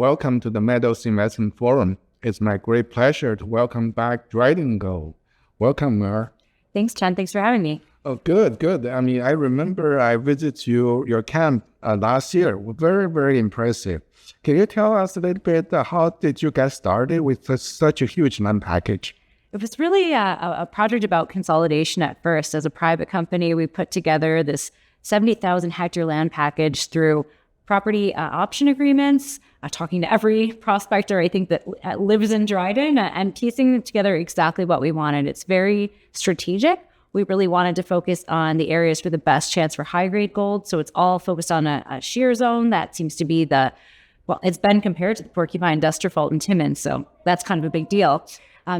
Welcome to the Metals Investment Forum. It's my great pleasure to welcome back Dryden Gold. Welcome, Maura. Thanks, Chen. Thanks for having me. Oh, good. I mean, I remember I visited your camp last year. Very, very impressive. Can you tell us a little bit how did you get started with such a huge land package? It was really a project about consolidation at first. As a private company, we put together this 70,000 hectare land package through property option agreements, talking to every prospector I think that lives in Dryden and piecing together exactly what we wanted. It's very strategic. We really wanted to focus on the areas for the best chance for high-grade gold. So it's all focused on a shear zone. That seems to be it's been compared to the Porcupine Duster Fault in Timmins. So that's kind of a big deal.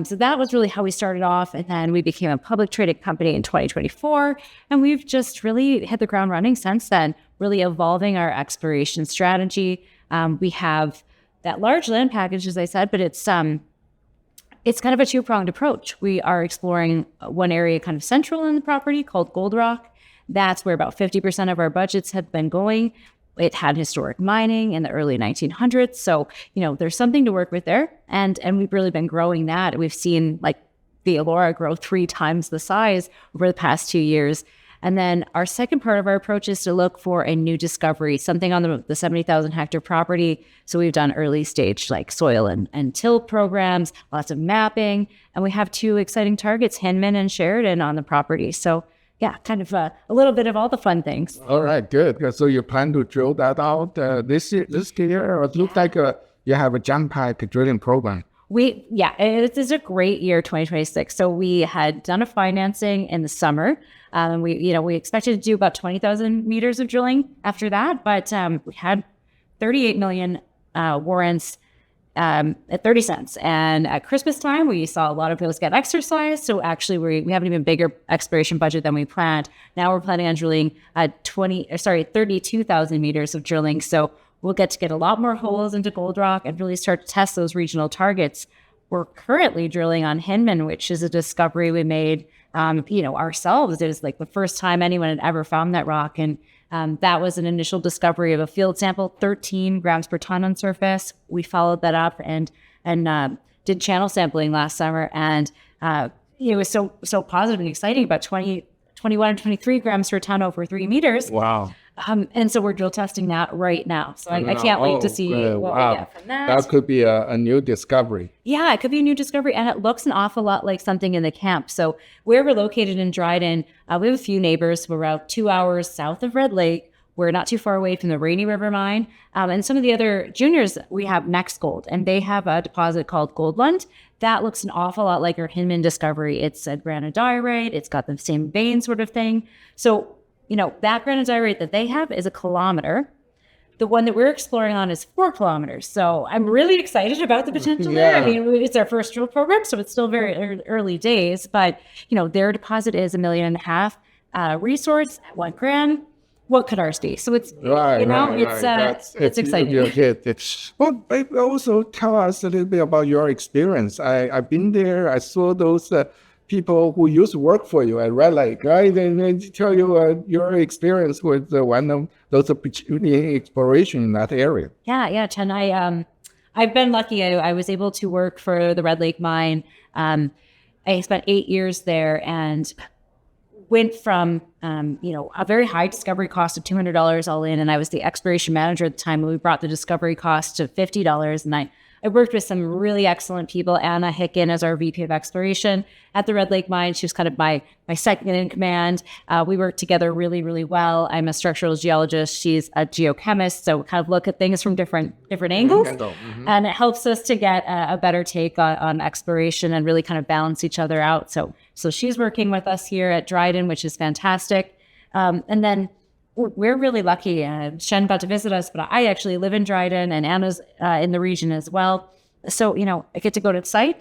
So that was really how we started off. And then we became a public traded company in 2024. And we've just really hit the ground running since then, really evolving our exploration strategy. We have that large land package, as I said, but it's kind of a two-pronged approach. We are exploring one area kind of central in the property called Gold Rock. That's where about 50% of our budgets have been going. It had historic mining in the early 1900s. So, there's something to work with there. And we've really been growing that. We've seen the Elora grow 3 times the size over the past 2 years. And then our second part of our approach is to look for a new discovery, something on the 70,000 hectare property. So we've done early stage soil and till programs, lots of mapping. And we have 2 exciting targets, Henman and Sheridan, on the property. So yeah, kind of a little bit of all the fun things. All right, good. So you plan to drill that out this year, or it looks like you have a jump pack drilling program. It is a great year, 2026. So we had done a financing in the summer. We expected to do about 20,000 meters of drilling after that, but we had 38 million warrants at 30 cents. And at Christmas time, we saw a lot of those get exercised. So actually, we have an even bigger exploration budget than we planned. Now we're planning on drilling 32,000 meters of drilling. So we'll get a lot more holes into Gold Rock and really start to test those regional targets. We're currently drilling on Henman, which is a discovery we made, ourselves. It was the first time anyone had ever found that rock. And that was an initial discovery of a field sample, 13 grams per ton on surface. We followed that up and did channel sampling last summer. And it was so positive and exciting, about 21 and 23 grams per ton over 3 meters. Wow. And so we're drill testing that right now. So I can't wait to see what we get from that. That could be a new discovery. Yeah, it could be a new discovery. And it looks an awful lot like something in the camp. So where we're located in Dryden, we have a few neighbors. We're about 2 hours south of Red Lake. We're not too far away from the Rainy River mine. And some of the other juniors, we have Next Gold. And they have a deposit called Goldlund. That looks an awful lot like our Henman discovery. It's a granodiorite. It's got the same vein sort of thing. So that granodiorite that they have is 1 kilometer. The one that we're exploring on is 4 kilometers. So I'm really excited about the potential there. I mean, it's our first drill program, so it's still very early days. But, their deposit is 1.5 million resource at 1 gram. What could ours be? So it's, it's exciting. Well, also tell us a little bit about your experience. I've been there. I saw those people who used to work for you at Red Lake, right? And they tell you your experience with one of those opportunity exploration in that area. Yeah, Chen. I've been lucky. I was able to work for the Red Lake mine. I spent 8 years there and went from a very high discovery cost of $200 all in, and I was the exploration manager at the time. We brought the discovery cost to $50, and I worked with some really excellent people. Anna Hicken as our VP of exploration at the Red Lake mine. She was kind of my second in command. We worked together really, really well. I'm a structural geologist. She's a geochemist. So we kind of look at things from different angles. Mm-hmm. And it helps us to get a better take on exploration and really kind of balance each other out. So she's working with us here at Dryden, which is fantastic. And then we're really lucky. Chen got to visit us, but I actually live in Dryden, and Anna's in the region as well. So, I get to go to the site,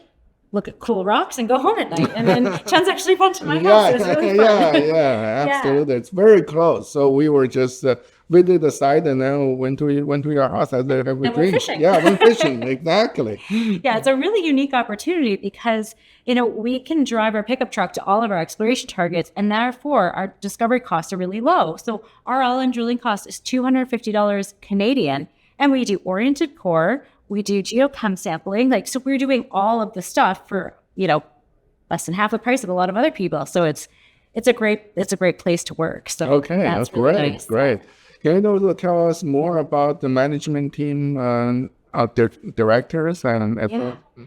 look at cool rocks, and go home at night. And then Chen's actually fun to my house. It's really fun. Yeah, absolutely. Yeah. It's very close. So we were just visit the site and then went to your house and have a drink. Went fishing. Yeah, went fishing, exactly. Yeah, it's a really unique opportunity because, we can drive our pickup truck to all of our exploration targets, and therefore our discovery costs are really low. So our all-in drilling cost is $250 Canadian, And we do oriented core, we do geochem sampling. Like, so we're doing all of the stuff for, less than half the price of a lot of other people. So it's a great place to work. So okay, that's really great. nice. Great. Can you also tell us more about the management team, their directors and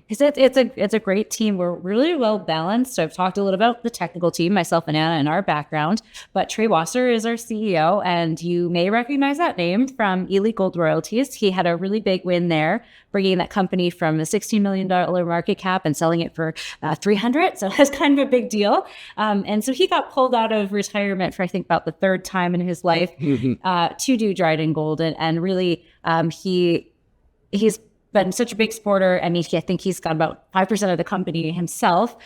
It's a great team. We're really well balanced. I've talked a little about the technical team, myself and Anna, and our background. But Trey Wasser is our CEO, and you may recognize that name from Elite Gold Royalties. He had a really big win there, bringing that company from a $16 million market cap and selling it for $300. So that's kind of a big deal. And so he got pulled out of retirement for, I think, about the third time in his life to do Dryden Gold, and really he's been such a big supporter. I mean, I think he's got about 5% of the company himself.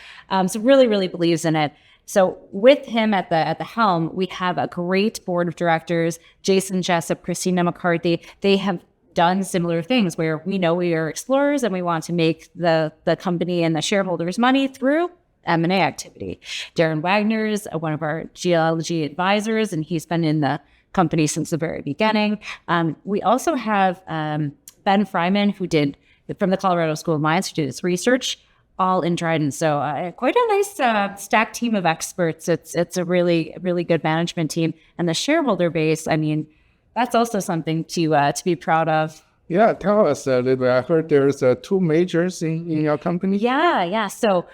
So really, really believes in it. So with him at the helm, we have a great board of directors, Jason Jessup, Christina McCarthy. They have done similar things where we know we are explorers and we want to make the company and the shareholders money through M&A activity. Darren Wagner is one of our geology advisors, and he's been in the company since the very beginning. We also have Ben Fryman, who did from the Colorado School of Mines, who did his research all in Dryden. So quite a nice stacked team of experts. It's a really, really good management team. And the shareholder base, I mean, that's also something to be proud of. Yeah, tell us a little bit. I heard there's 2 majors in your company. Yeah. So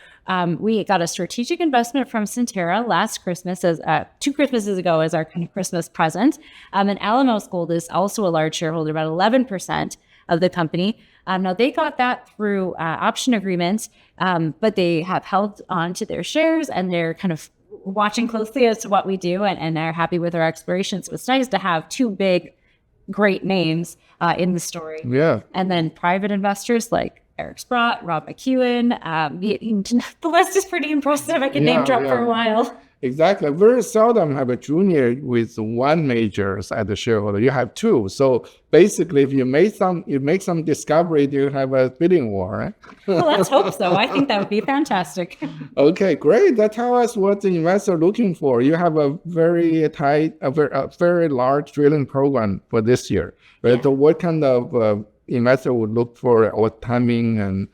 we got a strategic investment from Centerra last Christmas, as 2 Christmases ago, as our kind of Christmas present. And Alamos Gold is also a large shareholder, about 11% of the company. Now they got that through option agreements, but they have held on to their shares, and they're kind of watching closely as to what we do, and they're happy with our exploration. So it's nice to have 2 big, great names in the story. Yeah. And then private investors like Eric Sprott, Rob McEwen. The list is pretty impressive. I can name drop for a while. Exactly. Very seldom have a junior with 1 major as a shareholder. You have 2. So basically, if you make some discovery, you have a bidding war, right? Well, let's hope so. I think that would be fantastic. Okay, great. That tell us what the investor are looking for. You have a very tight, a very large drilling program for this year. Right? Yeah. So what kind of investor would look for, what timing, and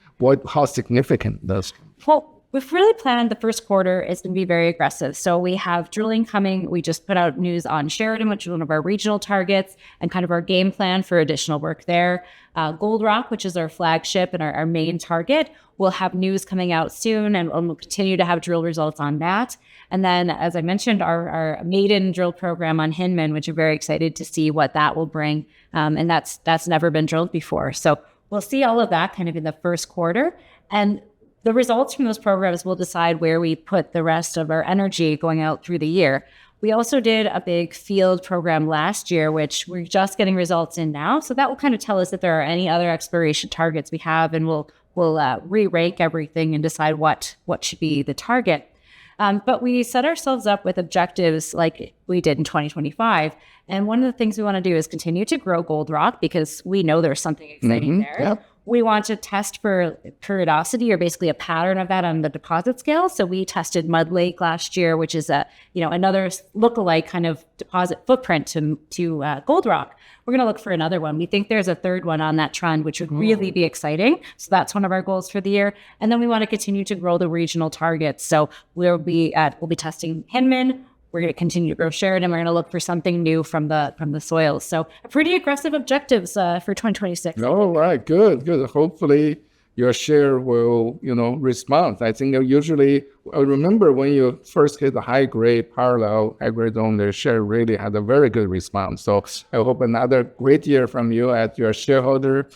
how significant this? Well, we've really planned the first quarter is going to be very aggressive. So we have drilling coming. We just put out news on Sheridan, which is one of our regional targets, and kind of our game plan for additional work there. Gold Rock, which is our flagship and our main target, we'll have news coming out soon, and we'll continue to have drill results on that. And then, as I mentioned, our maiden drill program on Henman, which I'm very excited to see what that will bring. And that's never been drilled before. So we'll see all of that kind of in the first quarter. And the results from those programs will decide where we put the rest of our energy going out through the year. We also did a big field program last year, which we're just getting results in now. So that will kind of tell us if there are any other exploration targets we have, and we'll re-rank everything and decide what should be the target. But we set ourselves up with objectives like we did in 2025. And one of the things we want to do is continue to grow Gold Rock, because we know there's something exciting there. Yep. We want to test for periodicity, or basically a pattern of that on the deposit scale. So we tested Mud Lake last year, which is another lookalike kind of deposit footprint to Gold Rock. We're going to look for another one. We think there's a third one on that trend, which would really be exciting. So that's one of our goals for the year. And then we want to continue to grow the regional targets. So we'll be testing Henman. We're going to continue to grow Sheridan. We're going to look for something new from the soils. So pretty aggressive objectives for 2026. All right, good. Hopefully your share will, respond. I think usually, I remember when you first hit the high-grade parallel, high-grade zone, the share really had a very good response. So I hope another great year from you as your shareholder.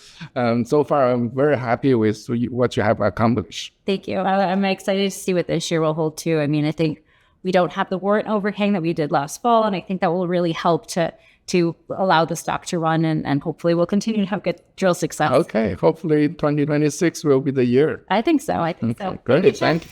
So far, I'm very happy with what you have accomplished. Thank you. I'm excited to see what this year will hold too. I mean, I think we don't have the warrant overhang that we did last fall, and I think that will really help to allow the stock to run, and hopefully we'll continue to have good drill success. Okay, hopefully 2026 will be the year. I think so. Great, thank you.